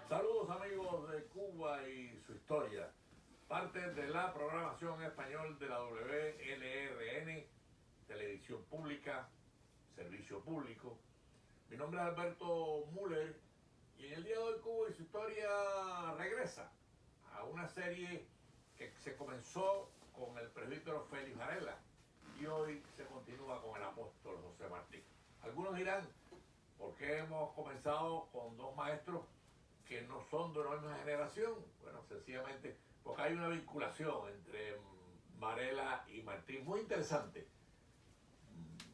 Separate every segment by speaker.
Speaker 1: Saludos amigos de Cuba y su historia, parte de la programación en español de la WLRN, Televisión Pública, Servicio Público. Mi nombre es Alberto Müller y en el día de hoy Cuba y su historia regresa a una serie que se comenzó con el presbítero Félix Varela y hoy se continúa con el apóstol José Martí. Algunos dirán, ¿por qué hemos comenzado con dos maestros que no son de la misma generación? Bueno, sencillamente porque hay una vinculación entre Varela y Martí muy interesante.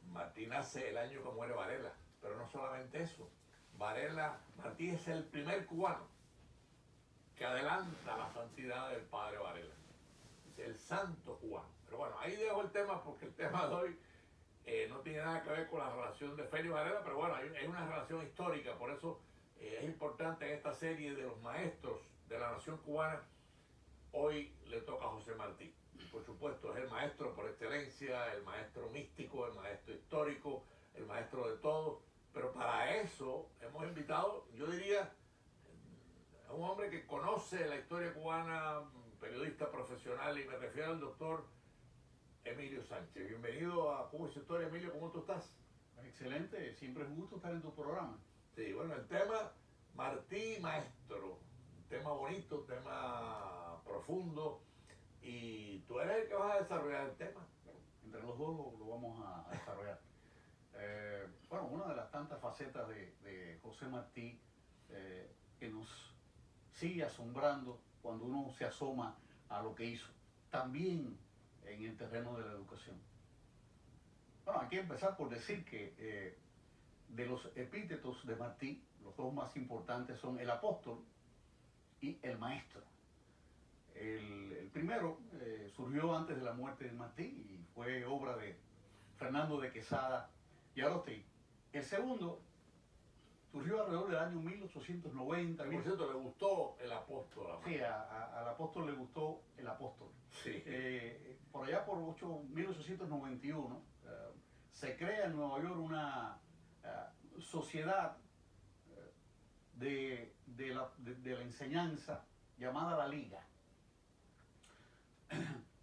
Speaker 1: Martí nace el año que muere Varela, pero no solamente eso. Martí es el primer cubano que adelanta la santidad del padre Varela. Es el santo cubano. Pero bueno, ahí dejo el tema porque el tema de hoy no tiene nada que ver con la relación de Félix Varela, pero bueno, hay una relación histórica, por eso es importante en esta serie de los maestros de la nación cubana. Hoy le toca a José Martí. Y por supuesto es el maestro por excelencia, el maestro místico, el maestro histórico, el maestro de todo. Pero para eso hemos invitado, yo diría, a un hombre que conoce la historia cubana, periodista profesional, y me refiero al doctor Emilio Sánchez. Bienvenido a Cuba y su historia, Emilio, ¿cómo tú estás?
Speaker 2: Excelente, siempre es un gusto estar en tu programa.
Speaker 1: Sí, bueno, el tema Martí Maestro, un tema bonito, un tema profundo, y tú eres el que vas a desarrollar el tema.
Speaker 2: Entre los dos lo vamos a desarrollar. Bueno, una de las tantas facetas de José Martí que nos sigue asombrando cuando uno se asoma a lo que hizo, también en el terreno de la educación. Bueno, hay que empezar por decir que de los epítetos de Martí, los dos más importantes son el apóstol y el maestro. El primero surgió antes de la muerte de Martí y fue obra de Fernando de Quesada y Arosti. El segundo surgió alrededor del año 1890.
Speaker 1: Por cierto, le gustó el apóstol.
Speaker 2: Sí, al apóstol le gustó el apóstol.
Speaker 1: Sí.
Speaker 2: Por allá por 1891 se crea en Nueva York una sociedad de la enseñanza llamada la Liga,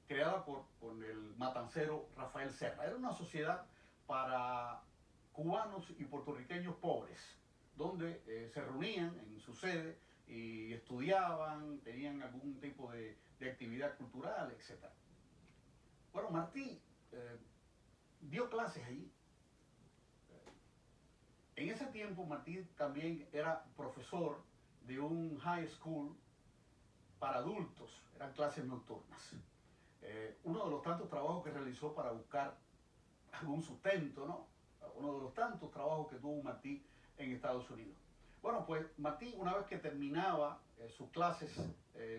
Speaker 2: creada por el matancero Rafael Serra. Era una sociedad para cubanos y puertorriqueños pobres, donde se reunían en su sede y estudiaban, tenían algún tipo de actividad cultural, etc. Bueno, Martí dio clases allí. En ese tiempo Martí también era profesor de un high school para adultos, eran clases nocturnas. Uno de los tantos trabajos que realizó para buscar algún sustento, ¿no? Uno de los tantos trabajos que tuvo Martí en Estados Unidos. Bueno, pues Martí, una vez que terminaba sus clases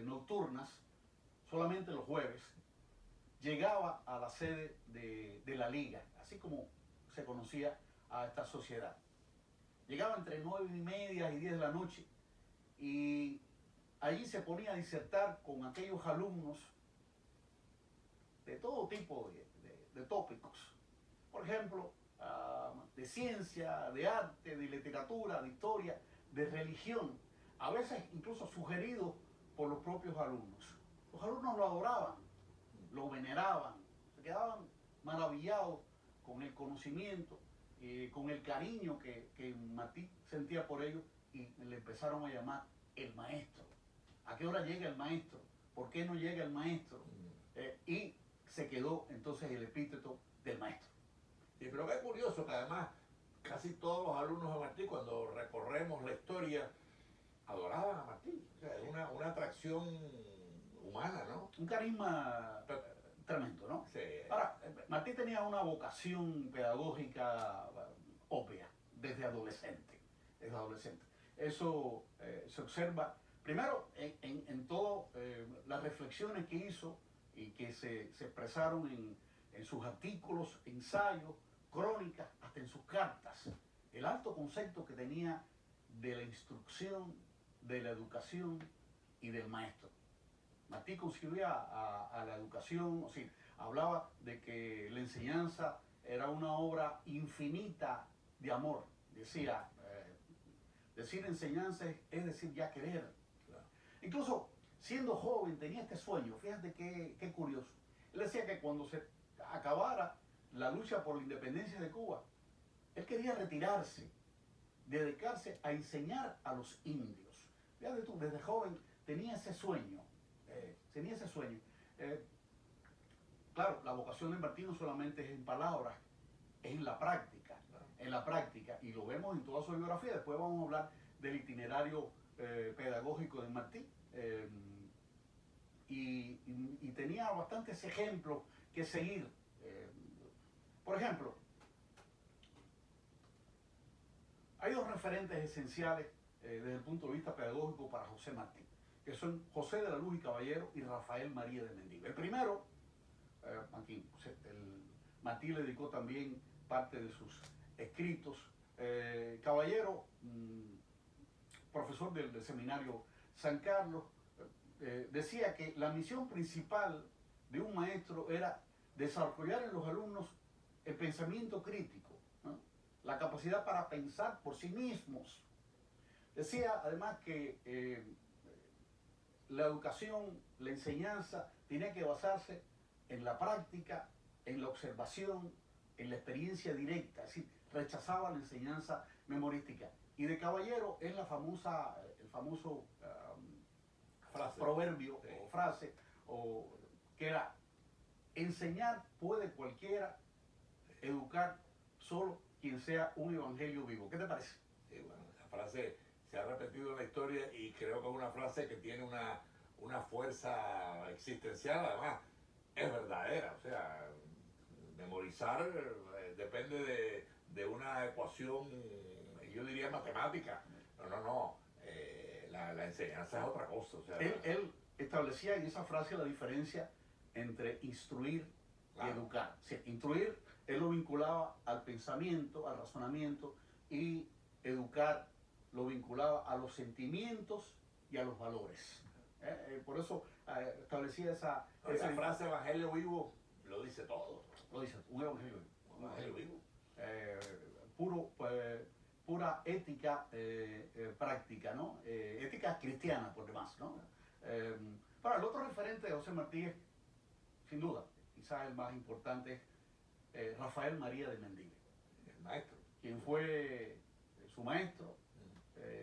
Speaker 2: nocturnas, solamente los jueves, llegaba a la sede de la Liga, así como se conocía a esta sociedad. Llegaba entre 9:30 y 10 de la noche y allí se ponía a disertar con aquellos alumnos de todo tipo de tópicos. Por ejemplo, de ciencia, de arte, de literatura, de historia, de religión, a veces incluso sugerido por los propios alumnos. Los alumnos lo adoraban, lo veneraban, se quedaban maravillados con el conocimiento, con el cariño que Martí sentía por ellos y le empezaron a llamar el maestro. ¿A qué hora llega el maestro? ¿Por qué no llega el maestro? Y se quedó entonces el epíteto del maestro.
Speaker 1: Sí, pero qué curioso que además casi todos los alumnos de Martí, cuando recorremos la historia, adoraban a Martí. O sea, es una atracción humana, ¿no?
Speaker 2: Un carisma tremendo, ¿no?
Speaker 1: Sí.
Speaker 2: Ahora, Martí tenía una vocación pedagógica obvia desde adolescente. Desde adolescente. Eso se observa primero en todas las reflexiones que hizo y que se expresaron en sus artículos, ensayos, crónicas, hasta en sus cartas. El alto concepto que tenía de la instrucción, de la educación y del maestro. Martí concibía a la educación, o sea, hablaba de que la enseñanza era una obra infinita de amor. Decía, Decir enseñanza es decir ya querer.
Speaker 1: Claro.
Speaker 2: Incluso siendo joven tenía este sueño, fíjate qué curioso. Él decía que cuando se acabara la lucha por la independencia de Cuba, él quería retirarse, dedicarse a enseñar a los indios. Fíjate tú, desde joven tenía ese sueño, tenía ese sueño. Claro, la vocación de Martí no solamente es en palabras, es en la práctica, y lo vemos en toda su biografía. Después vamos a hablar del itinerario pedagógico de Martí. Y tenía bastantes ejemplos que seguir. Por ejemplo, hay dos referentes esenciales desde el punto de vista pedagógico para José Martí, que son José de la Luz y Caballero y Rafael María de Mendive. El primero, Martí le dedicó también parte de sus escritos. Caballero, profesor del seminario San Carlos, decía que la misión principal de un maestro era desarrollar en los alumnos el pensamiento crítico, ¿no? La capacidad para pensar por sí mismos. Decía además que la educación, la enseñanza, tenía que basarse en la práctica, en la observación, en la experiencia directa, es decir, rechazaba la enseñanza memorística. Y de Caballero es el famoso proverbio, sí, o frase, que era: enseñar puede cualquiera, educar solo quien sea un evangelio vivo. ¿Qué te parece?
Speaker 1: Sí, bueno, esa frase se ha repetido en la historia y creo que es una frase que tiene una fuerza existencial, además es verdadera. O sea, memorizar depende de una ecuación, yo diría matemática. No. La enseñanza es otra cosa. O sea,
Speaker 2: él establecía en esa frase la diferencia entre instruir y educar. O sea, instruir, él lo vinculaba al pensamiento, al razonamiento, y educar lo vinculaba a los sentimientos y a los valores. Por eso establecía esa
Speaker 1: frase evangelio vivo lo dice todo.
Speaker 2: Lo dice, un evangelio vivo.
Speaker 1: Un evangelio vivo.
Speaker 2: Pura ética práctica, ¿no? Ética cristiana, por demás, ¿no? Para el otro referente de José Martí, sin duda, quizás el más importante, es Rafael María de Mendive.
Speaker 1: El maestro.
Speaker 2: Quien fue su maestro,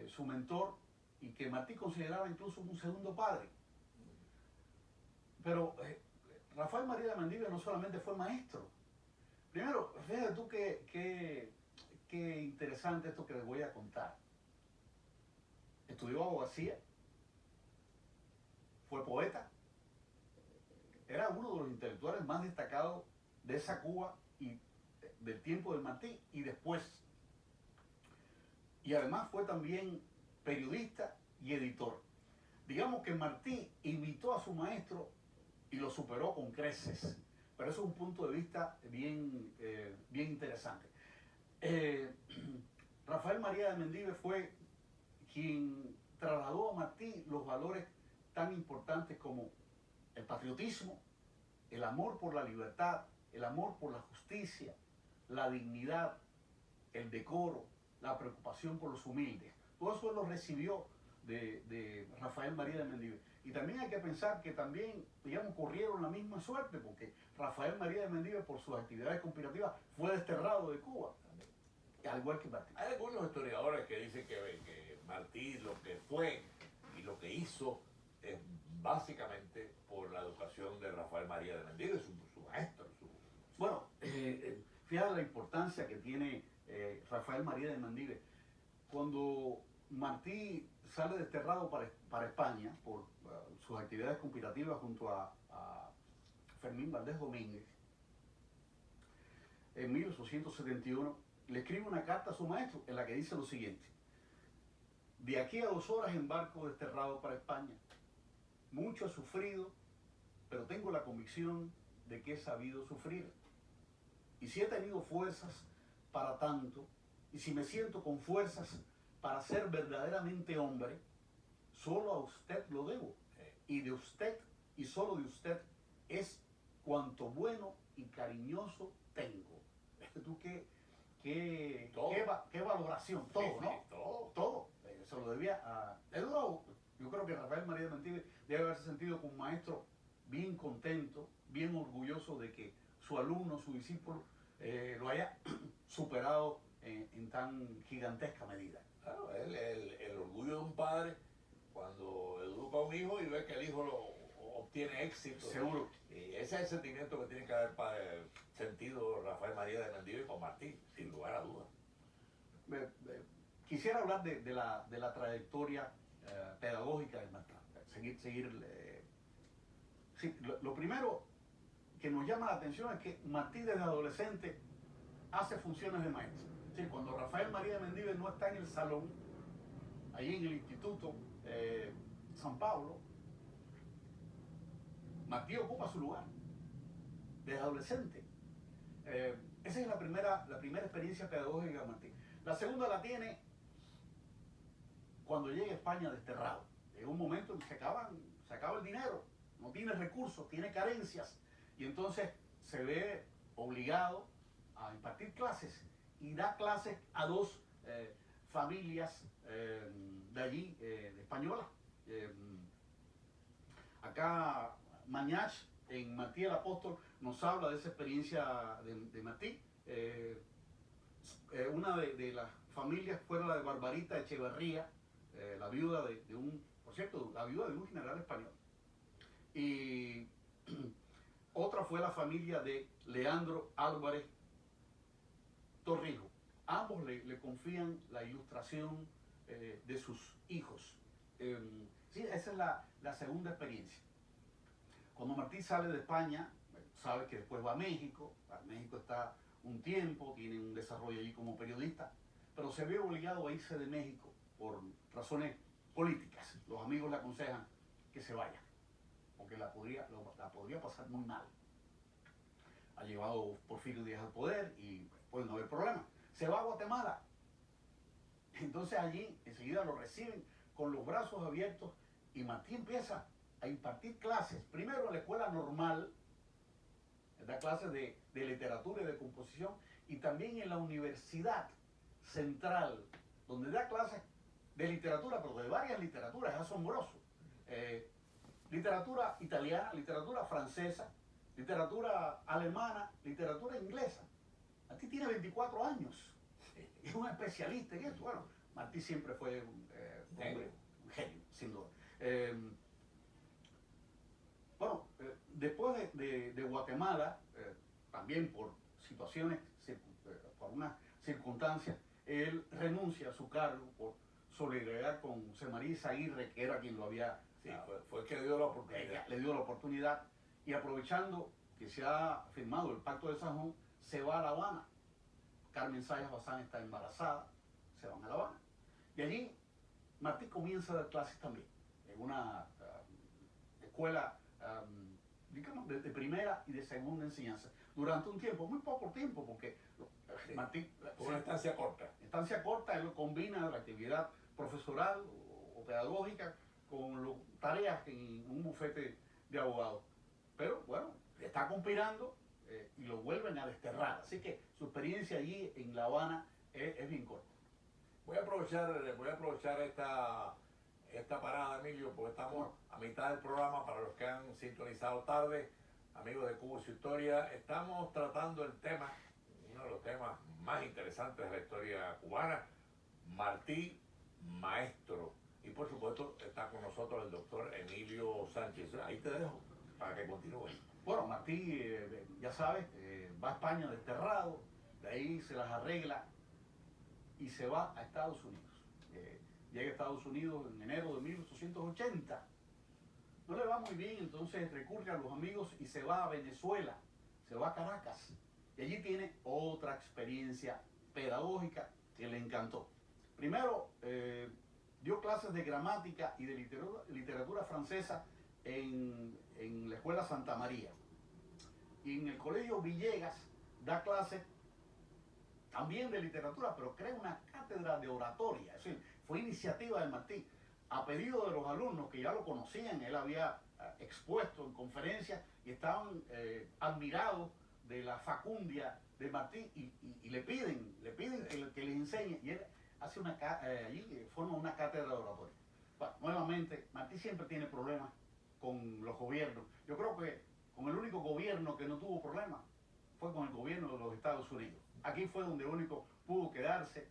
Speaker 2: su mentor, y que Martí consideraba incluso un segundo padre. Pero Rafael María de Mendive no solamente fue maestro. Primero, fíjate tú qué interesante esto que les voy a contar. Estudió abogacía, fue poeta, era uno de los intelectuales más destacados de esa Cuba y del tiempo del Martí y después. Y además fue también periodista y editor. Digamos que Martí imitó a su maestro y lo superó con creces. Pero eso es un punto de vista bien interesante. Rafael María de Mendive fue quien trasladó a Martí los valores tan importantes como el patriotismo, el amor por la libertad, el amor por la justicia, la dignidad, el decoro, la preocupación por los humildes. Todo eso lo recibió de Rafael María de Mendive. Y también hay que pensar que también, digamos, corrieron la misma suerte, porque Rafael María de Mendive, por sus actividades conspirativas, fue desterrado de Cuba, al igual que Martí.
Speaker 1: Hay algunos historiadores que dicen que Martí lo que fue y lo que hizo es básicamente por la educación de Rafael María de Mendive, su maestro.
Speaker 2: Bueno, fíjate la importancia que tiene Rafael María de Mendive. Cuando Martí sale desterrado para España por sus actividades conspirativas junto a Fermín Valdés Domínguez, en 1871 le escribe una carta a su maestro en la que dice lo siguiente: de aquí a 2 horas embarco desterrado para España. Mucho he sufrido, pero tengo la convicción de que he sabido sufrir. Y si he tenido fuerzas para tanto, y si me siento con fuerzas para ser verdaderamente hombre, solo a usted lo debo. Y de usted, y solo de usted, es cuanto bueno y cariñoso tengo. ¿Tú qué valoración? Todo,
Speaker 1: sí,
Speaker 2: ¿no?
Speaker 1: Todo.
Speaker 2: Todo. se lo debía a Eduardo. Yo creo que Rafael María de Mendive debe haberse sentido como un maestro bien contento, bien orgulloso de que su alumno, su discípulo, lo haya superado en tan gigantesca medida.
Speaker 1: Claro, el orgullo de un padre cuando educa a un hijo y ve que el hijo obtiene éxito.
Speaker 2: Seguro.
Speaker 1: Y ese es el sentimiento que tiene que haber sentido Rafael María de Mendive con Martí, sin lugar a dudas.
Speaker 2: Quisiera hablar de la trayectoria pedagógica de Martí. Sí, lo primero que nos llama la atención es que Martí desde adolescente hace funciones de maestro. Sí, cuando Rafael María de Mendive no está en el salón, allí en el Instituto San Pablo, Martí ocupa su lugar desde adolescente. Esa es la primera experiencia pedagógica de Martí. La segunda la tiene cuando llega a España desterrado. En un momento en que se acaba el dinero, no tiene recursos, tiene carencias, y entonces se ve obligado a impartir clases y da clases a dos familias de allí, de españolas. Acá Mañach, en Martí el Apóstol, nos habla de esa experiencia de Martí. Una de las familias fue la de Barbarita Echeverría, la viuda por cierto, la viuda de un general español. Y otra fue la familia de Leandro Álvarez Torrijos. Ambos le confían la ilustración de sus hijos. Sí, esa es la segunda experiencia. Cuando Martí sale de España, sabe que después va a México. México está un tiempo, tiene un desarrollo allí como periodista, pero se ve obligado a irse de México por razones políticas. Los amigos le aconsejan que se vaya, porque la podría pasar muy mal. Ha llevado Porfirio Díaz al poder y puede no haber problema. Se va a Guatemala. Entonces allí enseguida lo reciben con los brazos abiertos y Martí empieza a impartir clases, primero en la escuela normal, da clases de literatura y de composición, y también en la Universidad Central, donde da clases de literatura, pero de varias literaturas, es asombroso. Literatura italiana, literatura francesa, literatura alemana, literatura inglesa. Martí tiene 24 años, es un especialista en esto. Bueno, Martí siempre fue un genio, sin duda. Después de Guatemala, también por situaciones, por unas circunstancias, él renuncia a su cargo por solidaridad con José María Izaguirre, que era quien lo había...
Speaker 1: Sí, fue el que le dio la oportunidad.
Speaker 2: Le dio la oportunidad, y aprovechando que se ha firmado el Pacto de San Juan, se va a La Habana. Carmen Sayas Bazán está embarazada, se van a La Habana. Y allí Martí comienza a dar clases también, en una escuela digamos de primera y de segunda enseñanza, durante un tiempo, muy poco tiempo, porque
Speaker 1: sí,
Speaker 2: Martí...
Speaker 1: Una estancia corta.
Speaker 2: Estancia corta, él combina la actividad profesoral o pedagógica con las tareas en un bufete de abogados. Pero bueno, está conspirando y lo vuelven a desterrar. Así que su experiencia allí en La Habana es bien corta.
Speaker 1: Voy a aprovechar esta parada, Emilio, porque estamos a mitad del programa. Para los que han sintonizado tarde, amigos de Cuba y su historia, estamos tratando el tema, uno de los temas más interesantes de la historia cubana, Martí, maestro. Y por supuesto está con nosotros el doctor Emilio Sánchez. Ahí te dejo para que continúes.
Speaker 2: Bueno, Martí, ya sabes, va a España desterrado, de ahí se las arregla y se va a Estados Unidos. Llega a Estados Unidos en enero de 1880. No le va muy bien, entonces recurre a los amigos y se va a Venezuela, se va a Caracas. Y allí tiene otra experiencia pedagógica que le encantó. Primero, dio clases de gramática y de literatura francesa en la Escuela Santa María. Y en el Colegio Villegas da clases también de literatura, pero crea una cátedra de oratoria. Es decir, fue iniciativa de Martí, a pedido de los alumnos que ya lo conocían. Él había expuesto en conferencias y estaban admirados de la facundia de Martí y le piden que les enseñe. Y él allí forma una cátedra de oratoria. Bueno, nuevamente, Martí siempre tiene problemas con los gobiernos. Yo creo que con el único gobierno que no tuvo problemas fue con el gobierno de los Estados Unidos. Aquí fue donde único pudo quedarse,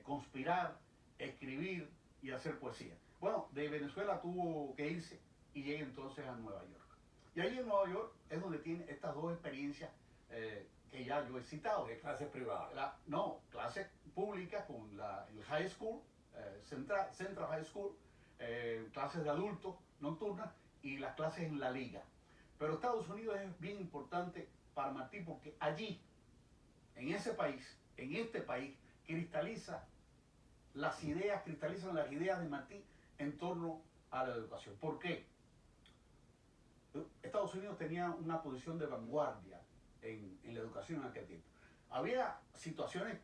Speaker 2: conspirar, escribir y hacer poesía. Bueno, de Venezuela tuvo que irse y llega entonces a Nueva York. Y ahí en Nueva York es donde tiene estas dos experiencias que ya yo he citado.
Speaker 1: De clases privadas.
Speaker 2: No, clases públicas con el high school, Central High School, clases de adultos nocturnas y las clases en la liga. Pero Estados Unidos es bien importante para Martí porque allí, en ese país, en este país, cristalizan las ideas de Martí en torno a la educación. ¿Por qué? Estados Unidos tenía una posición de vanguardia en la educación en aquel tiempo. Había situaciones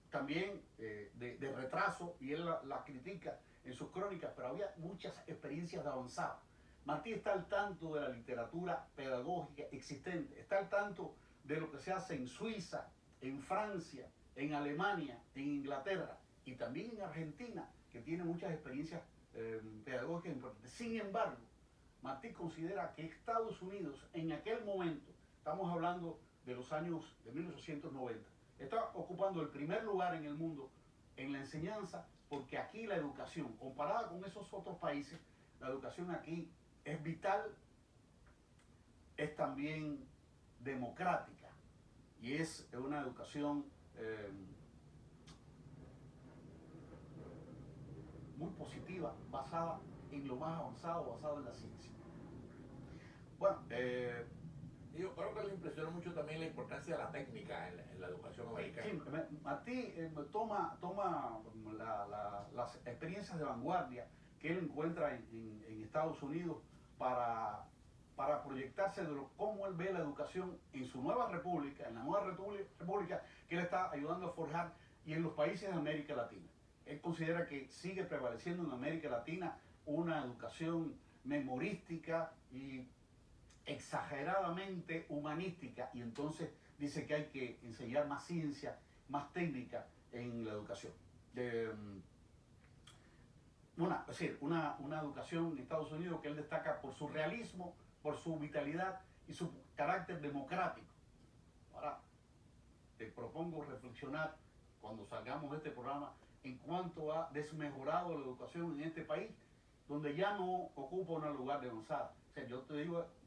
Speaker 2: también de retraso, y él la critica en sus crónicas, pero había muchas experiencias de avanzada. Martí está al tanto de la literatura pedagógica existente, está al tanto de lo que se hace en Suiza, en Francia, en Alemania, en Inglaterra y también en Argentina, que tiene muchas experiencias pedagógicas importantes. Sin embargo, Martí considera que Estados Unidos en aquel momento, estamos hablando de los años de 1890, está ocupando el primer lugar en el mundo en la enseñanza, porque aquí la educación, comparada con esos otros países, la educación aquí es vital, es también democrática y es una educación muy positiva, basada en lo más avanzado, basado en la ciencia. Bueno,
Speaker 1: yo creo que le impresionó mucho también la importancia de la técnica en la educación americana.
Speaker 2: Sí, Martí toma las experiencias de vanguardia que él encuentra en Estados Unidos para proyectarse de cómo él ve la educación en su nueva república, en la nueva república que él está ayudando a forjar, y en los países de América Latina. Él considera que sigue prevaleciendo en América Latina una educación memorística y exageradamente humanística, y entonces dice que hay que enseñar más ciencia, más técnica en la educación. Es decir, una educación en Estados Unidos que él destaca por su realismo, por su vitalidad y su carácter democrático. Ahora, te propongo reflexionar cuando salgamos de este programa en cuanto ha desmejorado la educación en este país, donde ya no ocupa un lugar de avanzada. O sea, yo te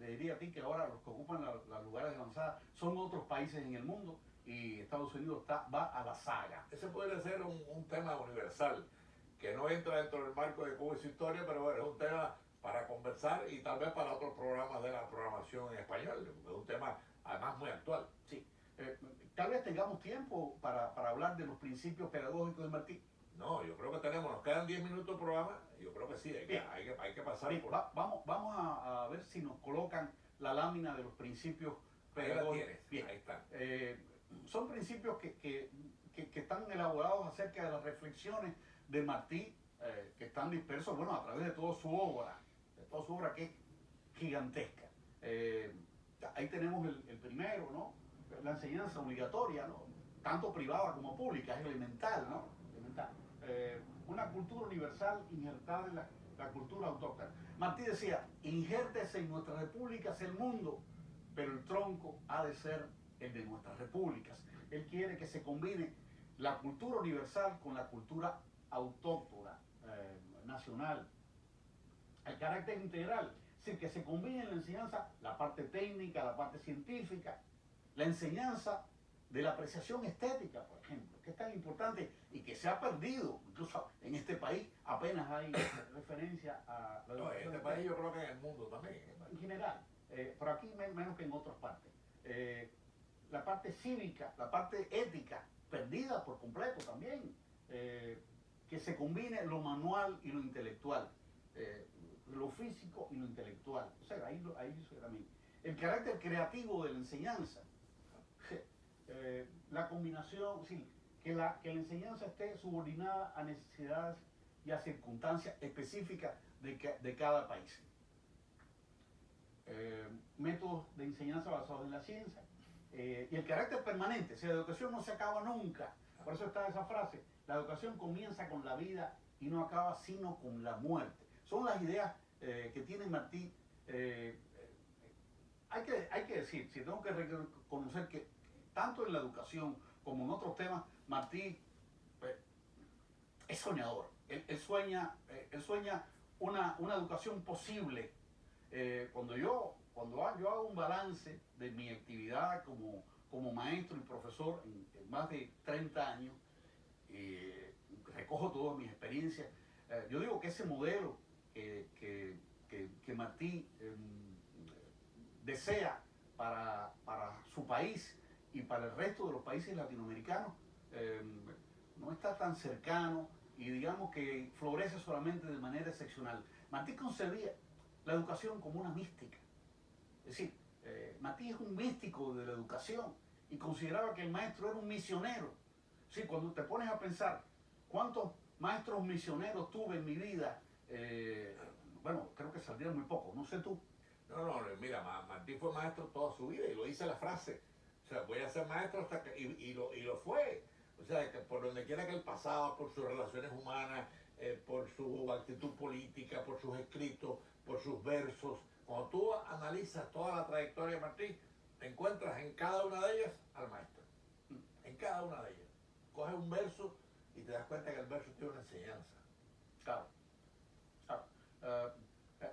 Speaker 2: diría a ti que ahora los que ocupan los lugares de avanzada son otros países en el mundo, y Estados Unidos va a la saga.
Speaker 1: Ese podría ser un tema universal, que no entra dentro del marco de Cuba y su historia, pero bueno, es un tema para conversar y tal vez para otros programas de la programación en español. Es un tema además muy actual.
Speaker 2: Sí. Tal vez tengamos tiempo para hablar de los principios pedagógicos de Martí.
Speaker 1: No, yo creo que nos quedan 10 minutos de programa, yo creo que sí, hay que pasar
Speaker 2: bien,
Speaker 1: por...
Speaker 2: Vamos a ver si nos colocan la lámina de los principios pedagógicos.
Speaker 1: Ahí la tienes, bien. Ahí están.
Speaker 2: Son principios que están elaborados acerca de las reflexiones de Martí, que están dispersos, bueno, a través de toda su obra que es gigantesca. Ahí tenemos el primero, ¿no? La enseñanza obligatoria, ¿no? Tanto privada como pública, es elemental, ¿no? Elemental. Una cultura universal injertada en la cultura autóctona. Martí decía, injértese en nuestras repúblicas el mundo, pero el tronco ha de ser el de nuestras repúblicas. Él quiere que se combine la cultura universal con la cultura autóctona, nacional, el carácter integral, es decir, que se combine en la enseñanza la parte técnica, la parte científica, la enseñanza de la apreciación estética, por ejemplo, que es tan importante y que se ha perdido. Incluso en este país apenas hay referencia a la educación.
Speaker 1: En este país yo creo que en el mundo también.
Speaker 2: En general, por aquí menos que en otras partes. La parte cívica, la parte ética, perdida por completo también. Que se combine lo manual y lo intelectual, lo físico y lo intelectual. O sea, ahí también. El carácter creativo de la enseñanza. La combinación, sí, que la enseñanza esté subordinada a necesidades y a circunstancias específicas de cada país. Métodos de enseñanza basados en la ciencia. Y el carácter permanente, si la educación no se acaba nunca. Por eso está esa frase, la educación comienza con la vida y no acaba sino con la muerte. Son las ideas que tiene Martí. Hay que decir, si tengo que reconocer que tanto en la educación como en otros temas, Martí pues, es soñador. Él sueña una educación posible. Cuando yo hago un balance de mi actividad como maestro y profesor en más de 30 años, recojo todas mis experiencias, yo digo que ese modelo que Martí desea para su país y para el resto de los países latinoamericanos, no está tan cercano y digamos que florece solamente de manera excepcional. Martí concebía la educación como una mística. Es decir, Martí es un místico de la educación y consideraba que el maestro era un misionero. Sí, cuando te pones a pensar cuántos maestros misioneros tuve en mi vida, bueno, creo que saldrían muy pocos, no sé tú.
Speaker 1: No, mira, Martí fue maestro toda su vida y lo dice la frase. O sea, voy a ser maestro hasta que... Y lo fue. O sea, que por donde quiera que él pasaba, por sus relaciones humanas, por su actitud política, por sus escritos, por sus versos. Cuando tú analizas toda la trayectoria de Martí, encuentras en cada una de ellas al maestro. En cada una de ellas. Coges un verso y te das cuenta que el verso tiene una enseñanza.
Speaker 2: Claro, claro.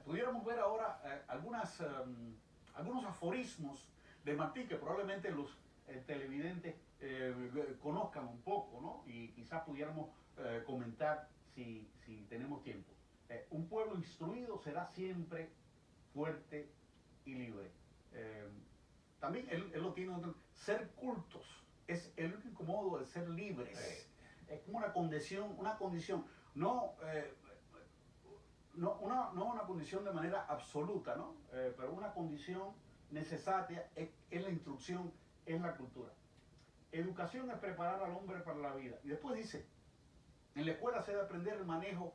Speaker 2: Pudiéramos ver ahora algunos aforismos de Martí que probablemente los televidentes conozcan un poco, ¿no? Y quizás pudiéramos comentar si tenemos tiempo. Un pueblo instruido será siempre fuerte y libre. También él lo tiene otro, ser cultos es el único modo de ser libres. Es como una condición, no, no una condición de manera absoluta, ¿no? Pero una condición necesaria es la instrucción, es la cultura. Educación es preparar al hombre para la vida. Y después dice, en la escuela se debe aprender el manejo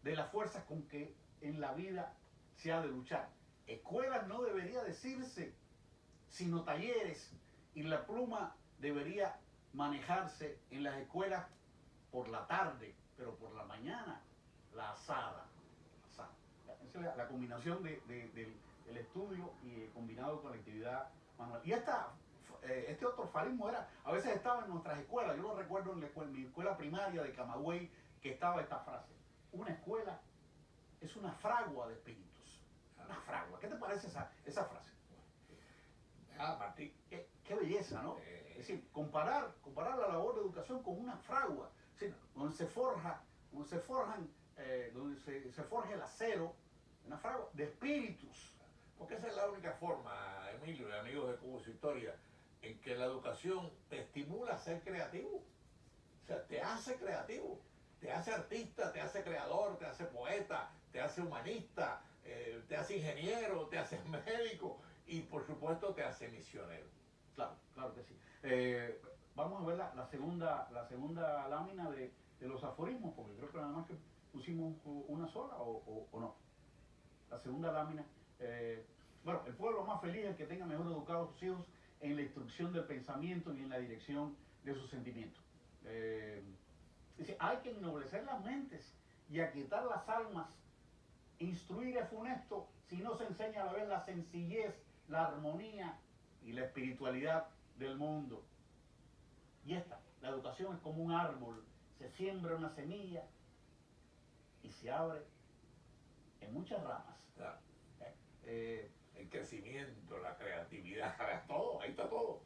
Speaker 2: de las fuerzas con que en la vida se ha de luchar. Escuelas no debería decirse, sino talleres. Y la pluma debería manejarse en las escuelas por la tarde, pero por la mañana, la asada. Esa es la combinación del estudio y combinado con la actividad manual. Y este otro aforismo a veces estaba en nuestras escuelas. Yo lo recuerdo en mi escuela primaria de Camagüey, que estaba esta frase. Una escuela es una fragua de espíritus. Una fragua. ¿Qué te parece esa frase?
Speaker 1: Martí.
Speaker 2: Qué belleza, ¿no? Es decir, comparar la labor de educación con una fragua. Es decir, donde se forja el acero, una fragua de espíritus.
Speaker 1: Porque esa es la única forma, Emilio y amigos de Cubo Su Historia, en que la educación te estimula a ser creativo. O sea, te hace creativo, te hace artista, te hace creador, te hace poeta, te hace humanista, te hace ingeniero, te hace médico y por supuesto te hace misionero.
Speaker 2: Claro, claro que sí. Vamos a ver la segunda lámina de los aforismos, porque creo que nada más que pusimos una sola o no. La segunda lámina. Bueno, el pueblo más feliz es el que tenga mejor educados sus hijos en la instrucción del pensamiento y en la dirección de sus sentimientos. Dice, hay que ennoblecer las mentes y aquietar las almas. Instruir es funesto si no se enseña a la vez la sencillez, la armonía y la espiritualidad del mundo. Y la educación es como un árbol, se siembra una semilla y se abre en muchas ramas.
Speaker 1: Claro. El crecimiento, la creatividad, todo, ahí está todo.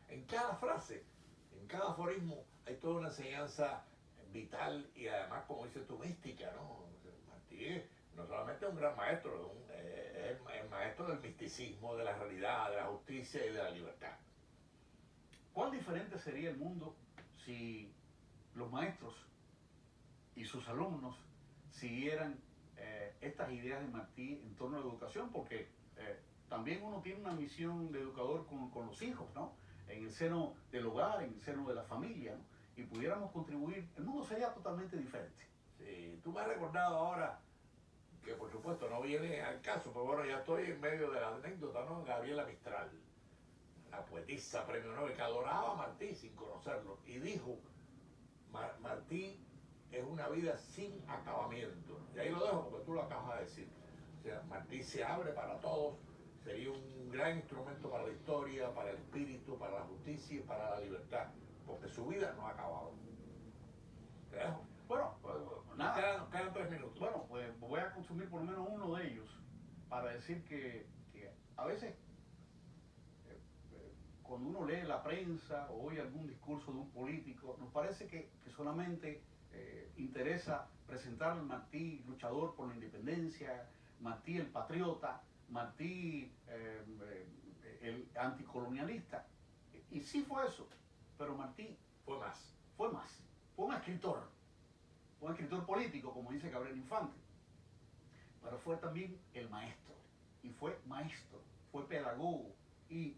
Speaker 1: En cada frase, en cada aforismo, hay toda una enseñanza vital y además, como dices tú, mística, ¿no? Martí no solamente es un gran maestro, es el maestro del misticismo, de la realidad, de la justicia y de la libertad.
Speaker 2: ¿Cuán diferente sería el mundo si los maestros y sus alumnos siguieran estas ideas de Martí en torno a la educación? Porque también uno tiene una misión de educador con los hijos, ¿no? En el seno del hogar, en el seno de la familia, ¿no? Y pudiéramos contribuir, el mundo sería totalmente diferente.
Speaker 1: Sí, tú me has recordado ahora, que por supuesto no viene al caso, pero bueno, ya estoy en medio de la anécdota, ¿no? Gabriela Mistral, la poetisa premio Nobel, que adoraba a Martí sin conocerlo, y dijo, Martí es una vida sin acabamiento. Y ahí lo dejo porque tú lo acabas de decir. O sea, Martí se abre para todos, sería un gran instrumento para la historia, para el espíritu, para la justicia y para la libertad, porque su vida no ha acabado. Te dejo.
Speaker 2: Bueno, nada.
Speaker 1: Nos quedan 3 minutos.
Speaker 2: Bueno, pues voy a consumir por lo menos uno de ellos para decir que a veces cuando uno lee la prensa o oye algún discurso de un político, nos parece que solamente interesa presentar al Martí luchador por la independencia, Martí el patriota, Martí el anticolonialista. Y sí fue eso, pero Martí
Speaker 1: Fue más.
Speaker 2: fue más. Fue un escritor político, como dice Gabriel Infante, pero fue también el maestro. Y fue maestro, fue pedagogo y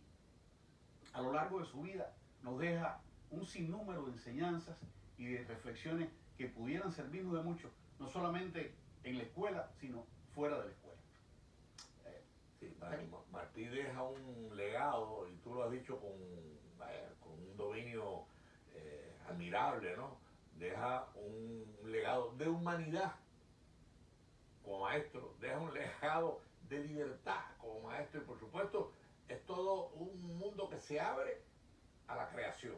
Speaker 2: a lo largo de su vida nos deja un sinnúmero de enseñanzas y de reflexiones que pudieran servirnos de mucho, no solamente en la escuela, sino fuera de la escuela.
Speaker 1: Sí, Martí deja un legado, y tú lo has dicho con un dominio admirable, ¿no? Deja un legado de humanidad como maestro, deja un legado de libertad como maestro, y por supuesto es todo un mundo que se abre a la creación.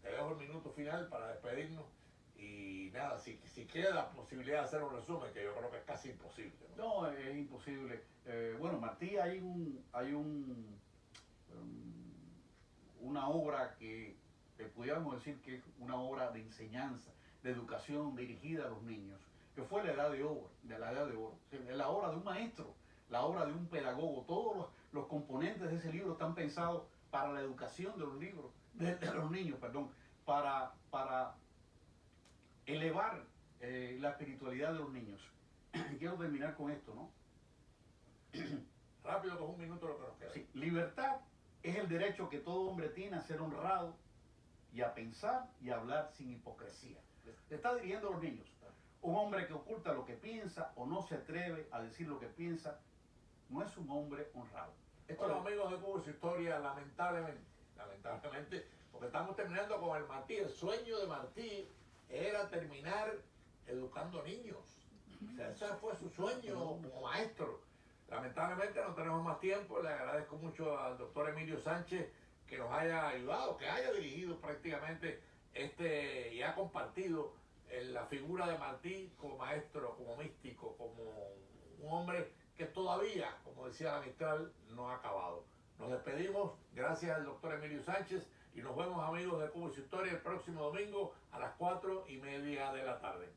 Speaker 1: Te dejo el minuto final para despedirnos y nada, si queda la posibilidad de hacer un resumen, que yo creo que es casi imposible, ¿no?
Speaker 2: No, es imposible. Bueno, Martí, una obra que pudiéramos decir que es una obra de enseñanza, de educación dirigida a los niños, que fue la edad de oro, la obra de un maestro, la obra de un pedagogo. Todos los componentes de ese libro están pensados para la educación de los niños, para elevar la espiritualidad de los niños. Quiero terminar con esto, ¿no?
Speaker 1: Rápido, con un minuto lo que nos queda.
Speaker 2: Sí, libertad es el derecho que todo hombre tiene a ser honrado y a pensar y a hablar sin hipocresía. Le está dirigiendo a los niños. Un hombre que oculta lo que piensa o no se atreve a decir lo que piensa no es un hombre honrado.
Speaker 1: Bueno, amigos de Cuba y su historia, lamentablemente, porque estamos terminando con el Martí. El sueño de Martí era terminar educando niños. O sea, ese fue su sueño como maestro. Lamentablemente no tenemos más tiempo. Le agradezco mucho al doctor Emilio Sánchez que nos haya ayudado, que haya dirigido prácticamente y ha compartido la figura de Martí como maestro, como místico, como un hombre que todavía, como decía la Mistral, no ha acabado. Nos despedimos, gracias al doctor Emilio Sánchez, y nos vemos, amigos de Cuba y su historia, el próximo domingo a las 4:30 de la tarde.